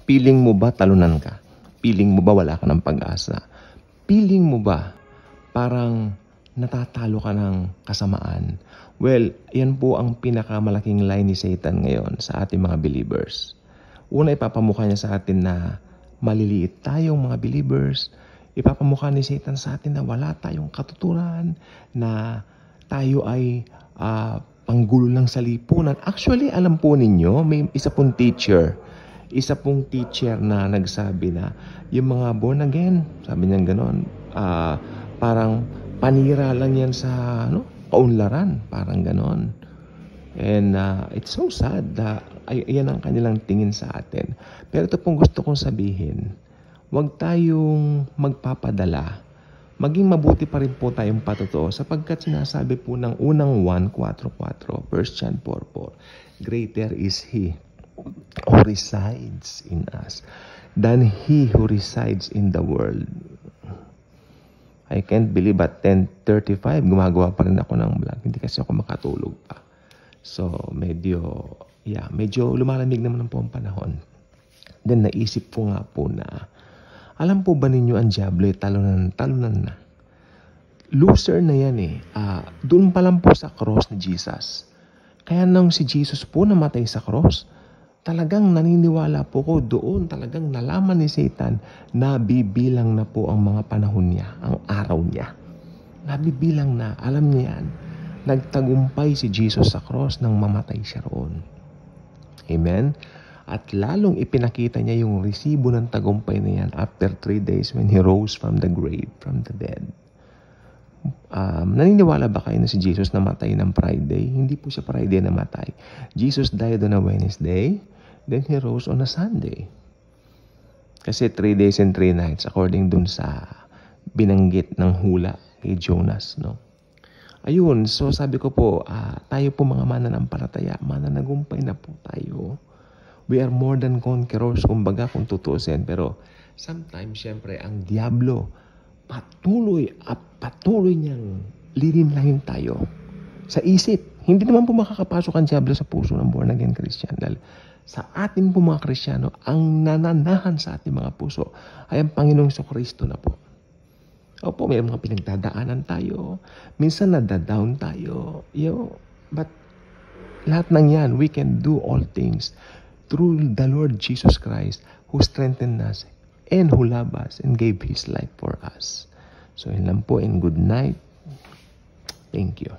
Feeling mo ba talunan ka? Feeling mo ba wala ka ng pag-asa? Feeling mo ba parang natatalo ka ng kasamaan? Well, yan po ang pinakamalaking lie ni Satan ngayon sa ating mga believers. Una, ipapamukha niya sa atin na maliliit tayong mga believers. Ipapamukha ni Satan sa atin na wala tayong katuturan, na tayo ay panggulo lang sa lipunan. Actually, alam po ninyo, may isa pong teacher na nagsabi na yung mga born again, sabi niya gano'n, parang panira lang yan sa kaunlaran, parang gano'n. And it's so sad na yan ang kanilang tingin sa atin. Pero ito pong gusto kong sabihin, huwag tayong magpapadala. Maging mabuti pa rin po tayong patotoo sapagkat sinasabi po ng unang 1:4:4, 1 John 4:4, greater is He who resides in us than he who resides in the world. I can't believe at 10:35 gumagawa pa rin ako ng vlog. Hindi kasi ako makatulog pa. So, medyo lumalamig naman po ang panahon. Then, naisip ko nga po na, alam po ba ninyo ang diablo ay talunan na. Loser na yan eh. Doon pa lang po sa cross ni Jesus. Kaya nang si Jesus po namatay sa cross, talagang naniniwala po ko doon, talagang nalaman ni Satan na bibilang na po ang mga panahon niya, ang araw niya. Nabibilang na, alam niya yan. Nagtagumpay si Jesus sa cross nang mamatay siya roon. Amen? At lalong ipinakita niya yung resibo ng tagumpay na yan after 3 days when He rose from the grave, from the dead. Naniniwala ba kayo na si Jesus namatay ng Friday? Hindi po siya Friday namatay. Jesus died on a Wednesday, then He rose on a Sunday. Kasi 3 days and 3 nights according dun sa binanggit ng hula kay Jonas, no? Ayun, so sabi ko po, tayo po mga mananampalataya, mananagumpay na po tayo. We are more than conquerors, kumbaga kung tutusin. Pero sometimes, syempre, ang diablo, patuloy niyang lilinlahin tayo sa isip. Hindi naman po makakapasok ang diablo sa puso ng born again Christian. Dahil sa ating po mga Kristiyano, ang nananahan sa ating mga puso ay ang Panginoong Kristo na po. Opo, may mga pinagdadaanan tayo. Minsan nadadown tayo. But lahat ng yan, we can do all things through the Lord Jesus Christ who strengthened us and who loved us and gave His life for us. So, yun lang po and good night. Thank you.